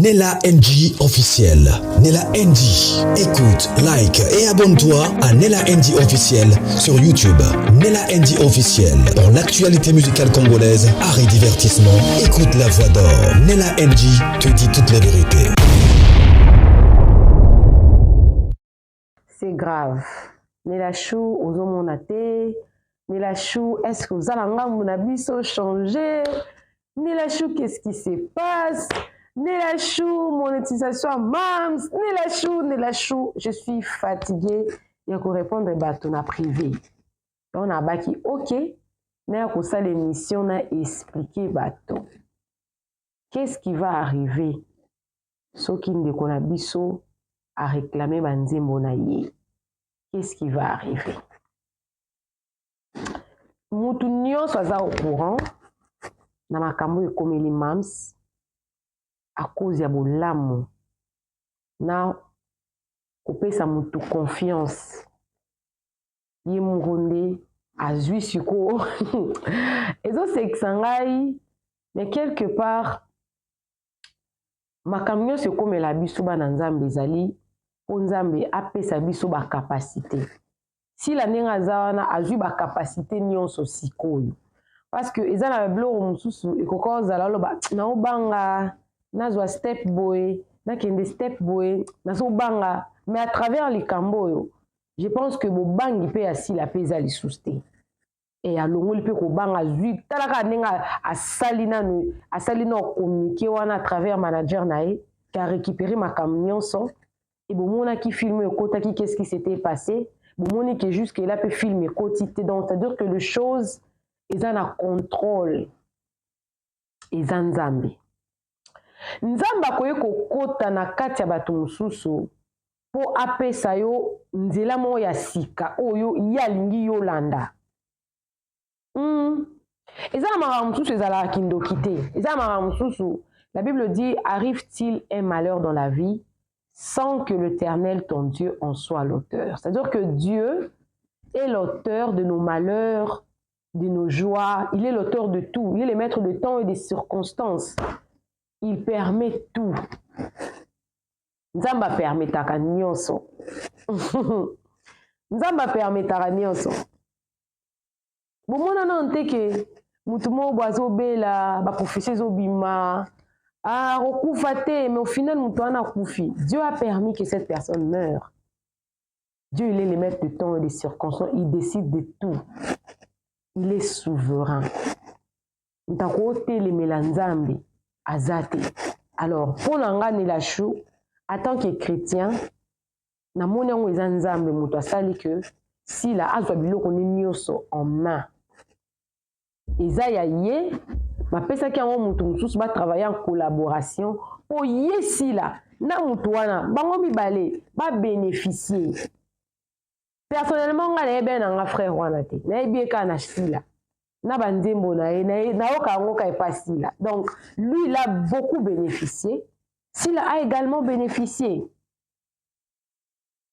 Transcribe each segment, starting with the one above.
Nella NG officiel. Nella NG. Écoute, like et abonne-toi à Nella NG officiel sur YouTube. Nella NG officiel. Pour l'actualité musicale congolaise, art et divertissement, écoute la voix d'or. Nella NG te dit toute la vérité. C'est grave. Nella Chou, ozo monate. Nella Chou, est-ce que vous allez mon abisso changer? Nella Chou, qu'est-ce qui se passe? Nella Chou, monétisation à MAMS. Nella Chou, je suis fatiguée. Il y a qu'à répondre à ton privé. On a baki, ok. Mais à ça l'émission, on a expliqué bateau. Qu'est-ce qui va arriver? Ce qui ne qu'on a bisso à réclamer banzembo na ye. Qu'est-ce qui va arriver? Mutu nyonso aza au courant na makambo ekomeli MAMS à cause ya bolamu na kopesa mutu confiance ye muronde azwi siko ezosekisa ngai mais quelque part makambo nyonso ekomela biso bana nzambe ezali po nzambe apesa biso bacapacité si la ndenge aza wana azwi bacapacité nyonso sikoyo parce que eza na biloko mosusu ekoka ozala oloba naobanga nazwa step boy nakende step boy nazobanga mais à travers likambo oyo je pense que bobangi mpe asila mpe eza lisusu te e alongoli mpe kobanga azwi talaka ndenge asali nanu asali na communiqué wana à travers manager na ye ka récupérer makambo nyonso e bomonaki film ekotaki qu'est-ce qui s'était passé bomoni que jusque là peut film ekoti te donc c'est à dire que les choses eza na contrôle eza nzambe nzambe akoki kokota na kati ya bato mosusu mpo apesa yo nzela moko ya sika oyo ye alingi yolanda eza na makambo mosusu ezalaka kindoki te eza na makambo mosusu la Bible dit arrive-t-il un malheur dans la vie sans que l'Éternel ton Dieu en soit l'auteur. C'est-à-dire que Dieu est l'auteur de nos malheurs, de nos joies, il est l'auteur de tout, il est le maître de temps et des circonstances. Il permet tout. Nzamba permetaka nyonso. Nzamba permetaka nyonso. Bomona na nteke mutu mo boazo bela ba professeur zobima okufa te mais au final mutu ana kufi. Dieu a permis que cette personne meure. Dieu il est le maître de temps et des circonstances, il décide de tout. Il est souverain. Ntako telemela nzambe azate. Alors, pour nanga Nella Chou, en tant que chrétien, na moni yango eza nzambe mutu asali que si la azwa biloko nyonso en main. Eza ya ye, mapesaki yango mutu mosusu ba travailler en collaboration po ye si la na mutu wana bango mibale ba bénéficier. Personnellement nga na yebe nanga frère wana te. Na yebi eka na sila. Na banzembo na ye na oka yango ka epasi là. Donc lui il a beaucoup bénéficié. Sila a également bénéficié.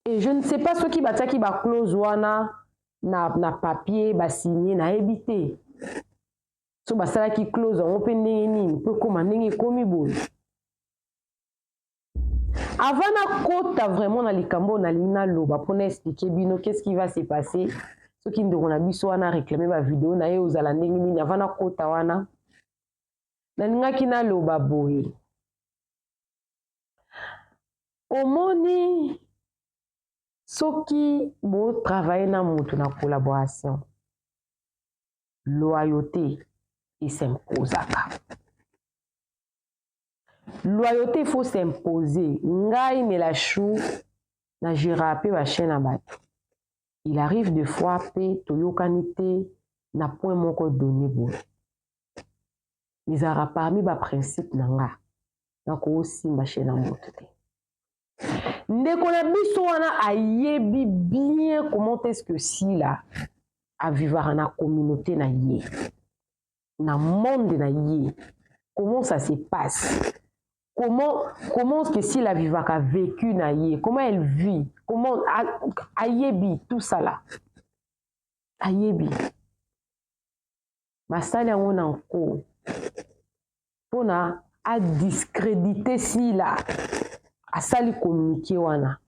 Et je ne sais pas ceux qui bataki ba close wana na papier ba signé na ebité. So ba sala ki close on pe ndenge nini pe koma ndenge komi boye. Avant na kota vraiment na likambo na lina loba pour expliquer bino qu'est-ce qui va se passer. Ceux qui ndeko na biso wana réclamer ba vidéo na ye ozala ndenge nini avant na kota wana. Na ningaki na loba boye. Omoni soki bo travailler na mutu na collaboration. Loyauté et s'imposaka. Loyauté, il faut s'imposer. Ngai Nella Chou na jirape ba chaîne à bato. Il arrive des fois pe toyokanité na point moko donné bo. Ils ara parmi ba principe nanga. Na ko aussi ba chaîne à moto te. Ndeko na biso wana ayebi bien comment est-ce que si là à vivre na communauté na ye. Na monde na ye. Comment ça se passe? Comment est-ce que si la vivaka a vécu na ye? Comment elle vit? Comment ayebi tout ça là? Ayebi. Masali yango na nko. Pona a discrédité si là a sali communiqué wana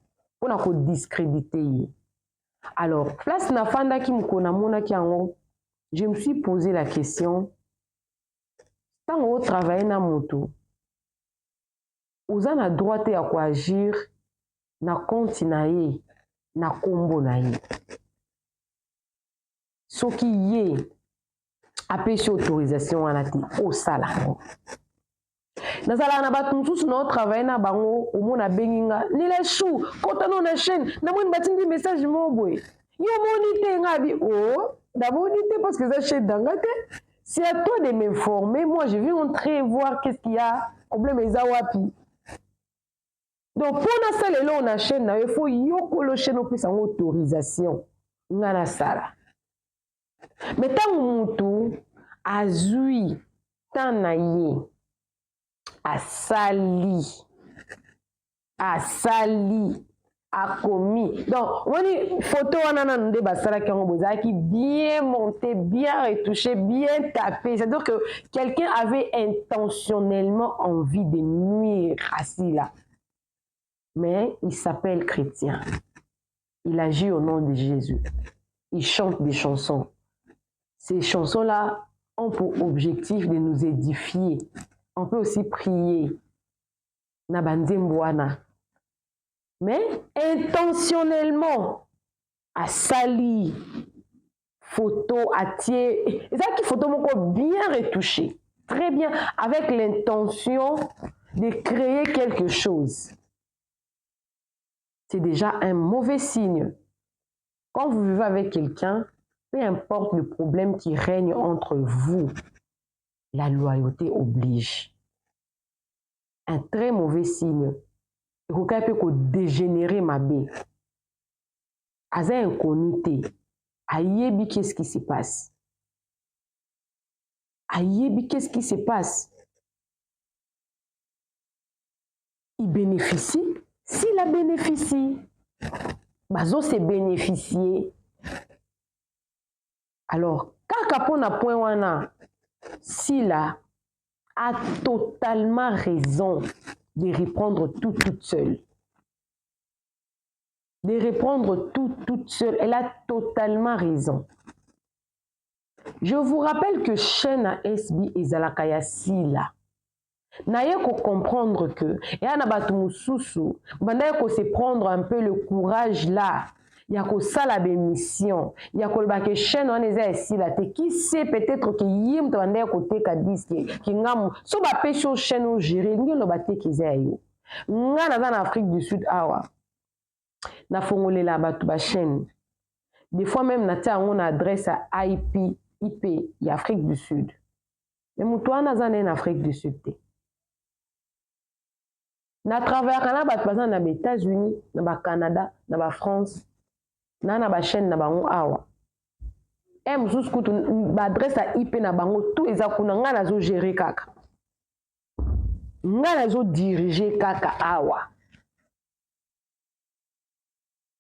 on a ko discréditer. Alors place na fanda ki mukona mona ki ango, je me suis posé la question, tant on travaille na moto oza na droit ya ko agir na compte na ye na kombo na ye soki ye apesi autorisation wana te osala ngo nazala na bato mosusu na otravaille na bango omona bengi nga nile chou kota no na chaîne namoni batindi message mo boye yo moni te nga bi oh namoni te parce que ça chaîne danga te c'est à toi de m'informer, moi je vais entrer voir qu'est-ce qu'il y a problème eza wapi. Donc pour na sala lelo na chaîne na il faut yokolo chaîne opesa ngo autorisation nga na sala. Mais tant mutu azui tant na ye asali akomi. Donc on une photo wana na ndé basala ki ngo bozaki bien monté, bien retouché, bien tapé. C'est-à-dire que quelqu'un avait intentionnellement envie de nuire à Sila. Mais il s'appelle chrétien. Il agit au nom de Jésus. Il chante des chansons. Ces chansons-là ont pour objectif de nous édifier. On peut aussi prier. Nabanzemboana. Mais intentionnellement, à sali, photo, à tier. Et ça qui photo bien retouché. Très bien. Avec l'intention de créer quelque chose. C'est déjà un mauvais signe. Quand vous vivez avec quelqu'un, peu importe le problème qui règne entre vous, la loyauté oblige. Un très mauvais signe. Quelqu'un peut dégénérer ma bé. Aza inconnu. Ayebi, qu'est-ce qui se passe? Ayebi, qu'est-ce qui se passe? Il bénéficie. S'il a bénéficié, bazo se bénéficier. Alors, kaka pona point wana, s'il a totalement raison de reprendre tout toute seule. De reprendre tout toute seule. Elle a totalement raison. Je vous rappelle que chaîne à SB et Zalakaya Sila. Naye ko comprendre que et anabatu mususu banda ko se prendre un peu le courage là ya ko sala be mission ya ko ba ke chaîne on eza Sila te qui sait peut-être que yim to banda ko te ka disque ki ngam so ba pêche chaîne o gérer ngelo ba te ki za yo nga na Afrique du Sud awa na fongolela batu ba chaîne des fois même na tia on adresse à IP ya Afrique du Sud mais mutuana za na Afrique du Sud te na travers na ba passant na États-Unis na ba Canada na ba France na ba chaîne na bango awa mususu kutu ba adresse à IP na bango tout eza kuna nga na zo gérer kaka nga na zo diriger kaka awa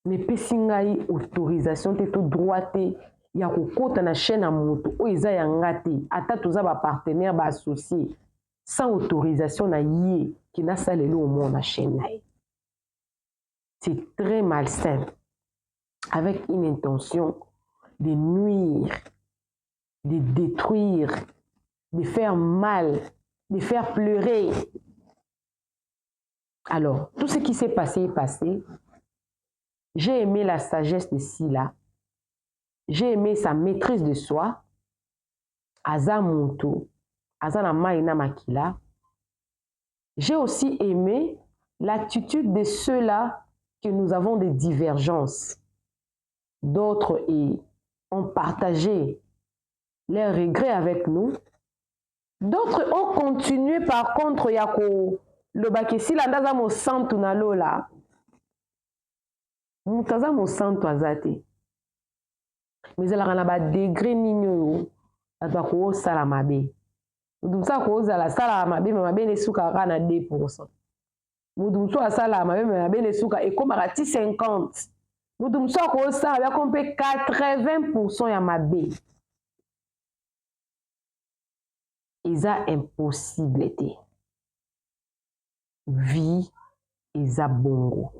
mais pesi ngai autorisation te to droit te ya kokota na chaîne na moto o eza ya ngati ata toza ba partenaire ba associé sans autorisation na yé qui n'a ça le au monde na chaîne. C'est très malsain avec une intention de nuire, de détruire, de faire mal, de faire pleurer. Alors, tout ce qui s'est passé est passé. J'ai aimé la sagesse de Sila. J'ai aimé sa maîtrise de soi. Aza Monto. Aza na maina makila. J'ai aussi aimé l'attitude de ceux-là que nous avons des divergences. D'autres ont partagé leurs regrets avec nous. D'autres ont continué par contre yako le bakesi landaza mo santu na lola. Mutaza mo santu azate. Mais elle a ba degré nino atako sala mabe. Mudumsa ko zala sala mabe mabe ne suka kana 2%. Mudumsa sala mabe mabe ne suka e koma kati 50. Mudumsa ko sala ya kompe 80% ya mabe. Isa impossibilité. vie eza bongo.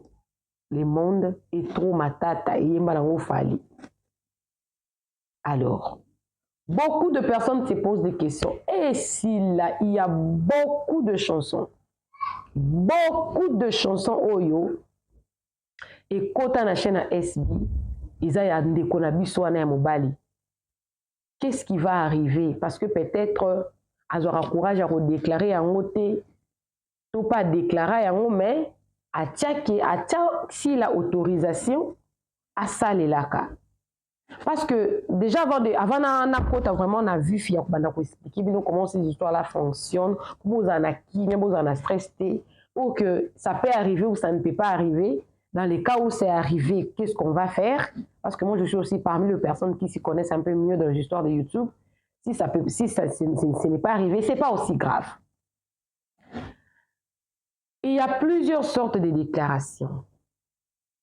Le monde est trop matata et yemba nango fali. Alors, beaucoup de personnes se posent des questions. Et s'il y a beaucoup de chansons, oyo, et quand on a chaîne à SB, ils ont un déconabiso à mobali. Qu'est-ce qui va arriver? Parce que peut-être, ils auront courage à redéclarer en côté, tout pas déclarer en haut, mais à si la autorisation à ça les laka. Parce que déjà avant vraiment on a vu fier expliquer comment ces histoires là fonctionnent, comment on a qui, comment on a stressé, ou que ça peut arriver ou ça ne peut pas arriver. Dans les cas où c'est arrivé, qu'est-ce qu'on va faire? Parce que moi je suis aussi parmi les personnes qui s'y connaissent un peu mieux dans l'histoire de YouTube. Si ce n'est pas arrivé, c'est pas aussi grave. Il y a plusieurs sortes de déclarations.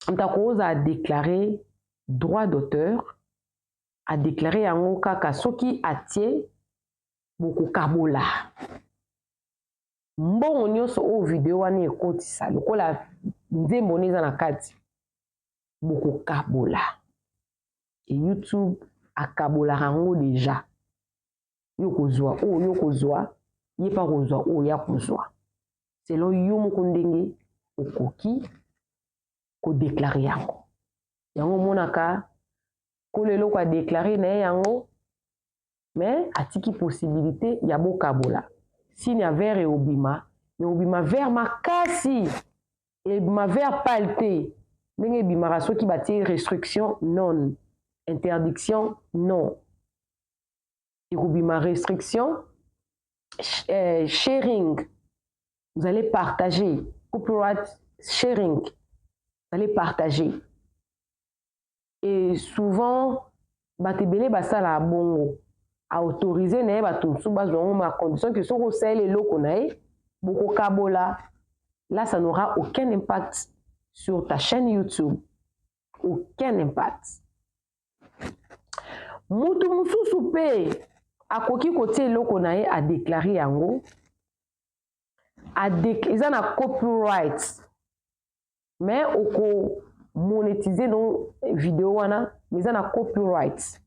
On a déclaré droit d'auteur, a déclaré en kaka soki atie beaucoup kabola. Mbongo nyonso o video wani ekotisa lokola nzembo neza na kati beaucoup kabola. Et YouTube a kabola rango déjà. Yokozwa o yokozwa, yepa kozwa o ya kozwa. Selon yo moko ndenge okoki ko déclarer yango. Yango monaka ko lelo ko déclarer na yango mais atiki possibilité ya bokabola. Si ya vers et obima vers makasi et ma vers palte ndenge bimara soki batie restriction non, interdiction non. Et obima restriction sharing. Vous allez partager. Copyright sharing. Vous allez partager. Et souvent, batebele basala bongo. A autoriser na batumsu bazongo ma condition que soko sele loko nae boko kabola. Là, ça n'aura aucun impact sur ta chaîne YouTube. Aucun impact. Mutu mususu pe akoki kote loko nae a déclarer yango. Ils ont un copyright. Mais oko monétiser nos vidéos mais ils ont un copyright.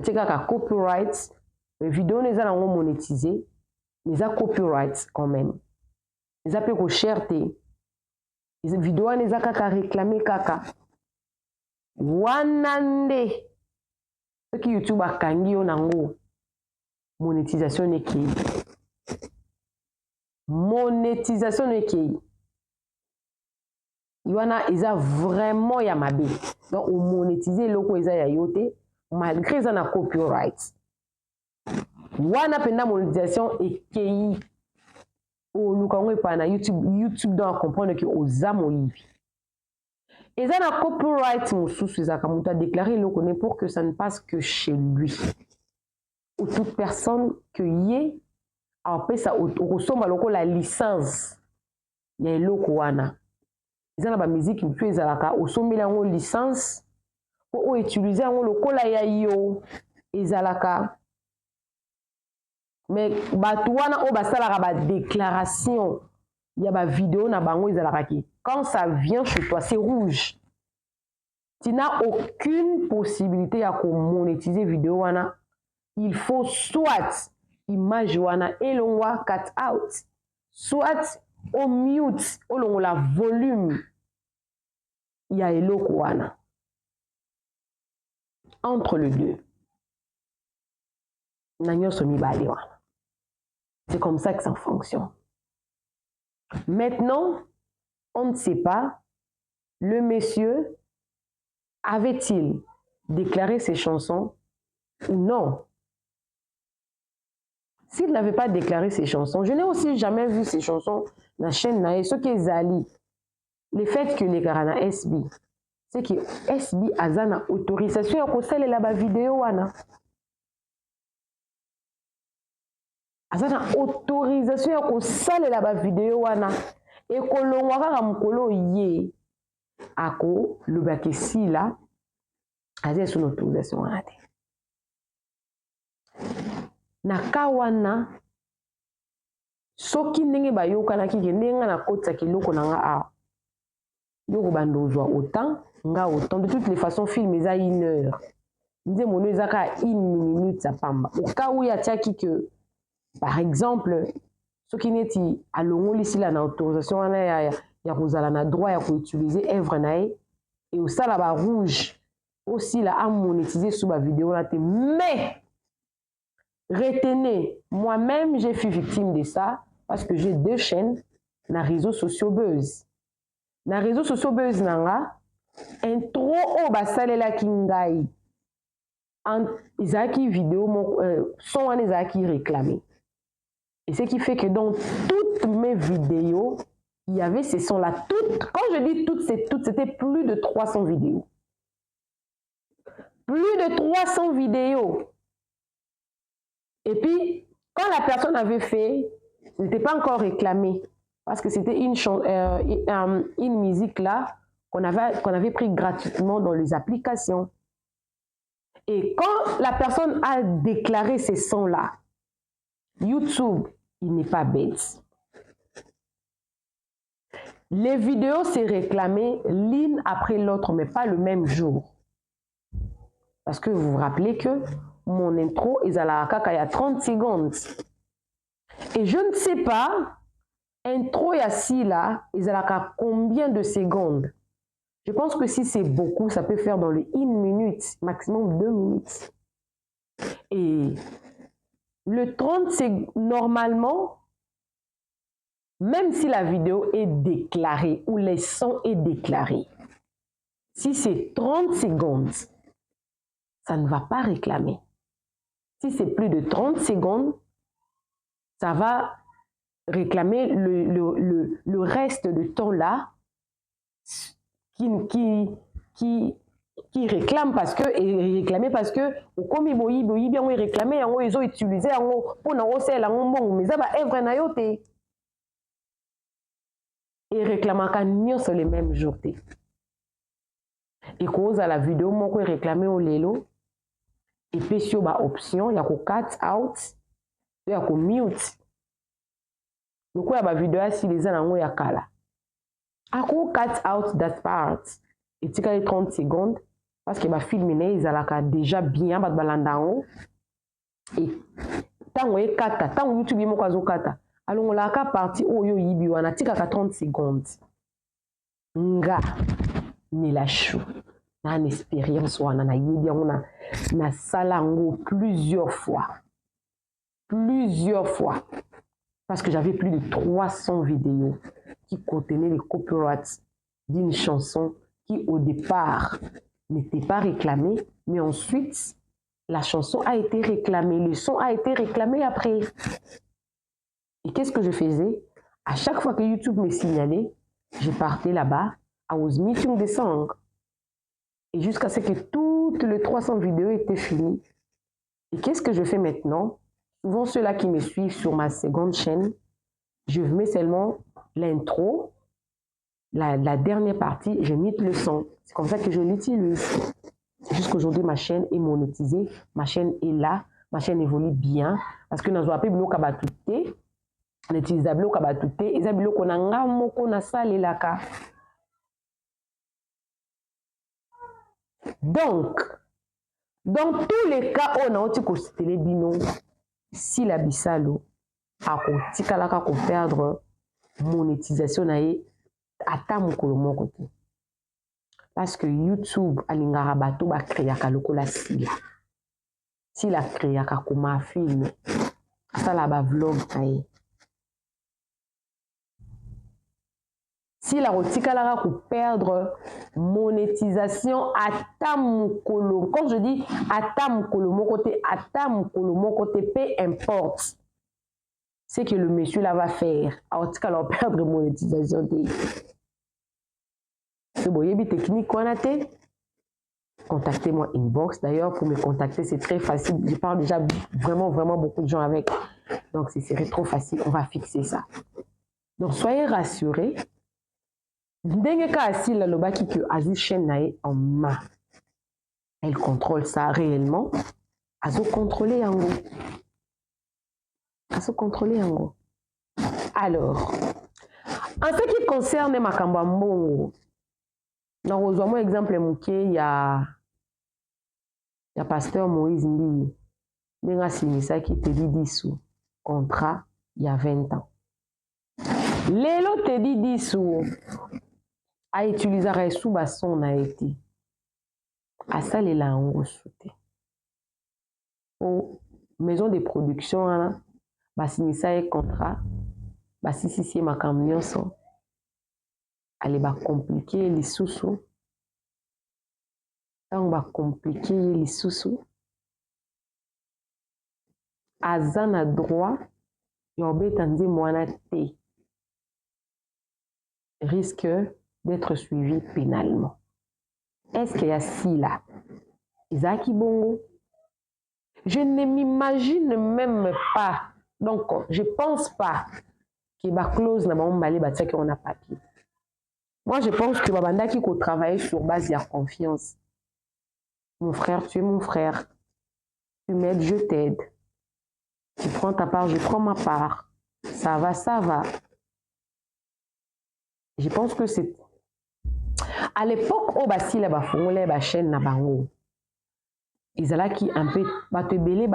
Tu as copyright, les vidéos ils ont monétisé, mais ils ont copyright quand même. Ils ont payé cherté. Les vidéos ils ont réclamé kaka. Wanande. Ce qui YouTube a kangi onango monétisation n'est qui. Monétisation n'est qui. Ils ont vraiment yamabe. Donc, on monétise loko ils ont yoté malgré ça na copyright. Wana penda monétisation et qui au lukango pa na YouTube doit comprendre que aux amoyi. Ils ont un copyright mususu za kamuta déclarer loko ne pour que ça ne passe que chez lui. Ou toute personne que yé après ça ressemble à la licence. Il y a loko wana. Ils ont la musique qui peut ezalaka osomela ngo licence pour utiliser ngo lokola ya yo ezalaka. Mais batu wana o basalaka ba déclaration ya ba vidéo na bango ezalaka ki quand ça vient chez toi c'est rouge. Tu n'as aucune possibilité à monétiser vidéo wana. Il faut soit image wana elongwa cut out, soit au mute olongo la volume ya eloko wana. Entre les deux. C'est comme ça que ça fonctionne. Maintenant, on ne sait pas, le monsieur avait-il déclaré ses chansons ou non? S'il n'avait pas déclaré ses chansons, je n'ai aussi jamais vu ses chansons dans la chaîne Nae, ce qui est Zali. Le fait que les Karana SB, c'est que SB a une autorisation à faire la vidéo. Azana autorisation à faire la vidéo. Et que l'on voit mukolo yé, ako le bakesi là, a son autorisation. Nakawana, soki ndenge bayokanaki ke ndenge na kotisaka eloko na nga awa yoko bandozwa autant nga autant. De toutes les façons film eza 1 heure nde mono eza kaka 1 minute ya pamba au cas où atiaki que par exemple soki neti alongoli sila na autorisation wana ya kozala na droit ya koutiliser œuvre na ye et osala ba rouge aussi la a monétiser sous ma vidéo là. Mais retenez, moi-même j'ai fait victime de ça parce que j'ai 2 chaînes na réseaux sociaux buzz. Na réseaux sociaux buzz nanga intro o basalela kingai en izaki vidéo son wana ezaki réclamé. Et ce qui fait que dans toutes mes vidéos, il y avait ces sons-là. Toutes, quand je dis toutes, c'était plus de 300 vidéos. Plus de 300 vidéos. Et puis, quand la personne avait fait, ce n'était pas encore réclamé. Parce que c'était une musique là qu'on avait pris gratuitement dans les applications. Et quand la personne a déclaré ces sons-là, YouTube, il n'est pas bête. Les vidéos s'est réclamé l'une après l'autre, mais pas le même jour. Parce que vous vous rappelez que mon intro est à la kaka il y a 30 secondes. Et je ne sais pas, intro et assis là, ils à la combien de secondes. Je pense que si c'est beaucoup, ça peut faire dans les 1 minute, maximum 2 minutes. Et le 30, c'est normalement, même si la vidéo est déclarée ou les sons est déclaré, si c'est 30 secondes, ça ne va pas réclamer. Si c'est plus de 30 secondes, ça va réclamer le reste de temps là qui réclame parce que et réclamer parce que comme boyi bien réclamer yango ils ont utilisé yango pour na osela yango mbongo mais ça va œuvre na yo te et réclamaka nyonso le même jour te et cause à la vidéo moko réclamer au lelo et puis sur ba option ya ko cut out ya ko mute donc ya ba vidéo si les yango ya kala ako cut out that part et tika les 30 secondes parce que ma film ils alaka déjà bien ba balandango et tango e kata tango YouTube moko azo kata alongo la ka partie oyo yibi wana tika ka 30 secondes nga ni la chou na une expérience wana na yibi yango na salango plusieurs fois parce que j'avais plus de 300 vidéos qui contenaient les copyrights d'une chanson qui au départ n'était pas réclamée, mais ensuite la chanson a été réclamée, le son a été réclamé après. Et qu'est-ce que je faisais? À chaque fois que YouTube me signalait, je partais là-bas, I was meeting the song. Et jusqu'à ce que toutes les 300 vidéos étaient finies. Et qu'est-ce que je fais maintenant? Souvent ceux-là qui me suivent sur ma seconde chaîne, je mets seulement l'intro, la dernière partie, je mute le son. C'est comme ça que je l'utilise. Jusqu'aujourd'hui, ma chaîne est monétisée, ma chaîne est là, ma chaîne évolue bien. Parce que nous avons appelé Bilo Kabatute, on utilise Bilo Kabatute, et ça Bilo Konanga Moko Nasa Lelaka. Donc, dans tous les cas, on a aussi constaté bino si la bisalo a tikalaka ko perdre monétisation nae ata mokolo moko te. Parce que YouTube alingara bato ba créaka lokola sila. Si la créaka koma film, ça la ba vlog nae. Si la rotikalaka ko perdre monétisation ata mokolo. Quand je dis ata mokolo moko te, peu importe. C'est que le monsieur là va faire. Alors, tu vas perdre monétisation. C'est bon, il y a une technique qu'on a fait. Contactez-moi inbox. D'ailleurs, pour me contacter, c'est très facile. Je parle déjà vraiment beaucoup de gens avec. Donc, c'est trop facile. On va fixer ça. Donc, soyez rassurés. Dès que assis là, le baki que Aziz chaîne en main, elle contrôle ça réellement. Azo contrôler en gros. À se contrôler en gros. Alors, en ce qui concerne Makambo Mbongo, dans un exemple, il y a pasteur Moïse Mbi, il a signé ça qui te dit 10 sous, contrat il y a 20 ans. Lélo te dit 10 sous, à utiliser un sous basson a été. À ça, les langues ont sauté. Aux maisons de production, bah signé ça un contrat, bah si ma camion sont, allez bah compliquer les sous-sous. On va compliquer les sous-sous. Azana droit, yobe tandi moana te risque d'être suivi pénalement. Est-ce qu'il y a si là? Isaki Bongo? Je ne m'imagine même pas. Donc, je ne pense pas qu'il y a clause dans on a papier. Moi, je pense que Babanda qui travaille sur base de confiance. Mon frère, tu es mon frère. Tu m'aides, je t'aide. Tu prends ta part, je prends ma part. Ça va, ça va. Je pense que c'est... À l'époque, au Basile, la chaîne na bango. Ils allaient qui un peu, te belé,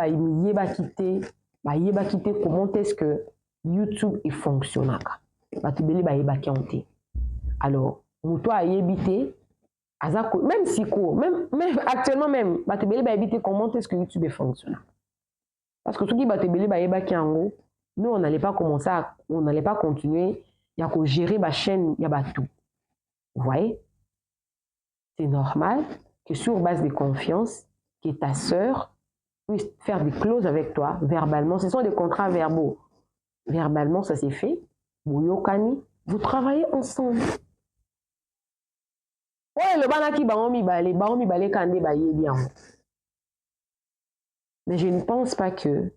quitter comment est-ce que YouTube est fonctionnel. Te belé, quitter. Alors, mouto a yébité, même si même actuellement même, te belé, éviter comment est-ce que YouTube est fonctionnel. Parce que tout qui te belé, nous on n'allait pas commencer on n'allait pas continuer, il y a qu'à gérer ma chaîne, il y a tout. Vous voyez? C'est normal que sur base de confiance, que ta sœur puisse faire des clauses avec toi verbalement. Ce sont des contrats verbaux. Verbalement, ça s'est fait. Vous travaillez ensemble. Ouais, le banaki baomi balé kande baye bien. Mais je ne pense pas que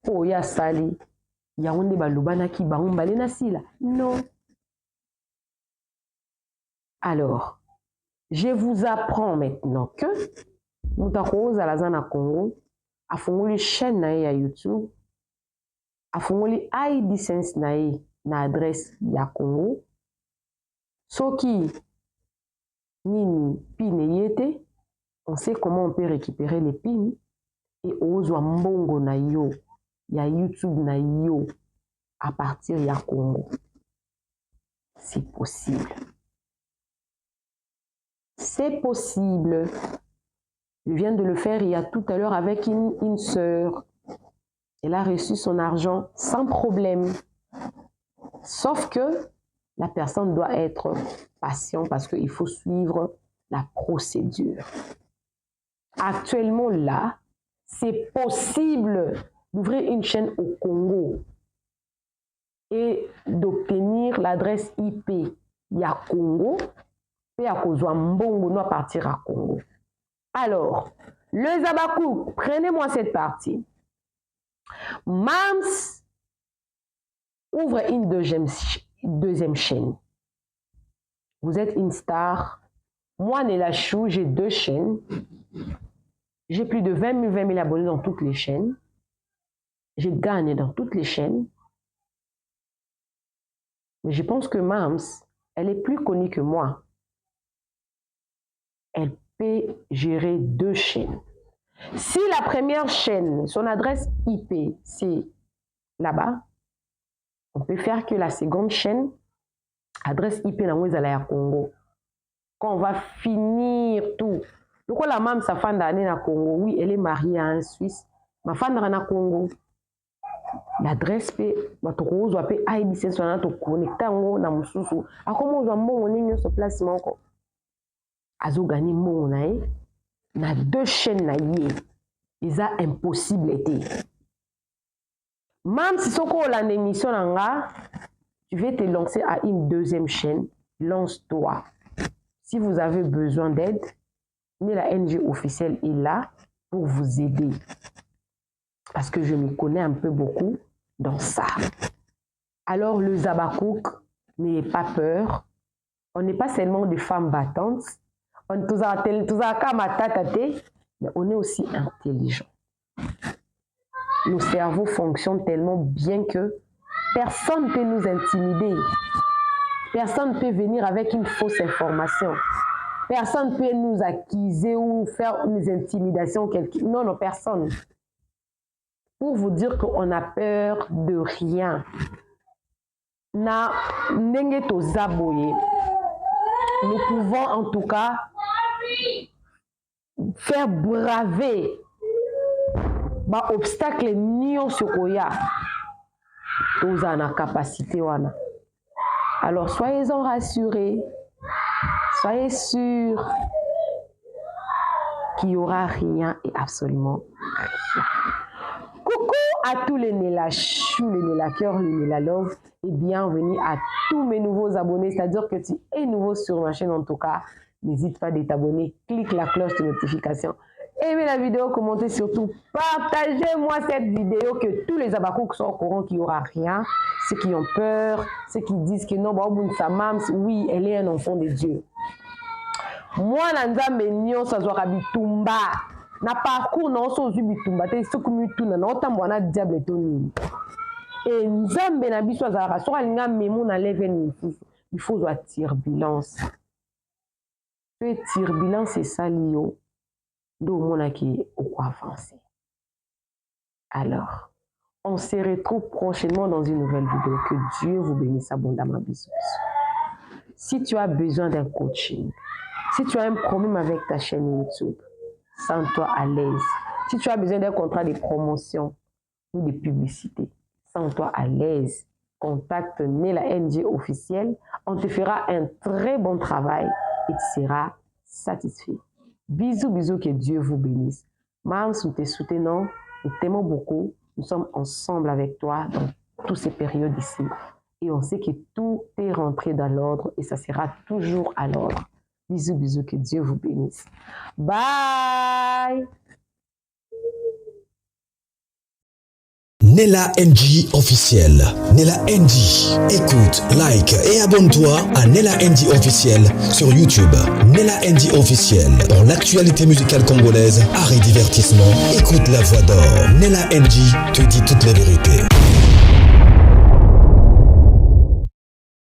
il y a sali, il y a onde ba banaki baomi balé nasila. Non. Alors, je vous apprends maintenant que Moutakouz à la zone à Congo a fondé une chaîne à YouTube, a fondé une licence na adresse ya Congo. Soki nini pine yete, on sait comment on peut récupérer les pines et ozwa mbongo na yo ya YouTube na yo à partir ya Congo. C'est possible. C'est possible. Je viens de le faire il y a tout à l'heure avec une sœur. Elle a reçu son argent sans problème. Sauf que la personne doit être patiente parce qu'il faut suivre la procédure. Actuellement là, c'est possible d'ouvrir une chaîne au Congo et d'obtenir l'adresse IP. Il y a Congo et à Mbongo doit partir à Congo. Alors, le Zabakou, prenez-moi cette partie. Mams ouvre une deuxième chaîne. Vous êtes une star. Moi, Nela Chou, j'ai 2 chaînes. J'ai plus de 20 000 abonnés dans toutes les chaînes. J'ai gagné dans toutes les chaînes. Mais je pense que Mams, elle est plus connue que moi. Elle peut gérer 2 chaînes. Si la première chaîne, son adresse IP, c'est là-bas, on peut faire que la seconde chaîne, adresse IP na Congo. Quand on va finir tout, pourquoi la maman sa femme d'année na Congo? Oui, elle est mariée à un Suisse. Ma femme na Congo. L'adresse P, votre rose ou appelé AIBC sur notre connecté en na mususu. A comment on doit monter sur place manko? Azo gagné mon na 2 chaînes na yé. Ils a impossible été. Même si son ko la émission nga, tu veux te lancer à une 2e chaîne, lance-toi. Si vous avez besoin d'aide, la NG officielle est là pour vous aider. Parce que je me connais un peu beaucoup dans ça. Alors le Zabakouk, n'ayez pas peur. On n'est pas seulement des femmes battantes. On mais on est aussi intelligent. Nos cerveaux fonctionnent tellement bien que Personne ne peut nous intimider. Personne ne peut venir avec une fausse information. Personne ne peut nous accuser ou faire une intimidation. Non, non, personne. Pour vous dire qu'on a peur de rien. Na ndenge tozaboye. Nous pouvons en tout cas faire braver ba obstacle nion sokoya. Toza na capacité wana. Alors soyez-en rassurés. Soyez sûrs qu'il n'y aura rien et absolument rien. Coucou à tous les Nela Chou, les Nela Cœur, les Nela Love et bienvenue à tous mes nouveaux abonnés. C'est-à-dire que tu es nouveau sur ma chaîne en tout cas. N'hésite pas à t'abonner, clique la cloche de notification. Aimez la vidéo, commentez surtout, partagez-moi cette vidéo que tous les abakouks sont au courant qu'il n'y aura rien. Ceux qui ont peur, ceux qui disent que non, oui, elle est un enfant de Dieu. Moi, Nzambe nyonso azwaka bitumba. Na parcours na oso zu bitumba te soku mituna na otambo na diable to nini. Et Nzambe na biso azalaka soka linga memo na level nisusu. Il faut avoir turbulence. Que turbulence c'est ça lio. Do mona qui au quoi avancer. Alors, on se retrouve prochainement dans une nouvelle vidéo. Que Dieu vous bénisse abondamment. Bisous. Si tu as besoin d'un coaching, si tu as un problème avec ta chaîne YouTube, sens-toi à l'aise. Si tu as besoin d'un contrat de promotion ou de publicité, sens-toi à l'aise. Contacte Nela NG officiel. On te fera un très bon travail et tu seras satisfait. Bisous, bisous, que Dieu vous bénisse. Mam, nous te soutenons, nous t'aimons beaucoup. Nous sommes ensemble avec toi dans toutes ces périodes ici. Et on sait que tout est rentré dans l'ordre et ça sera toujours à l'ordre. Bisous, bisous, que Dieu vous bénisse. Bye! Nela NG officiel. Nela NG. Écoute, like et abonne-toi à Nela NG officiel sur YouTube. Nela NG officiel. Pour l'actualité musicale congolaise, art et divertissement, écoute la voix d'or. Nela NG te dit toutes les vérités.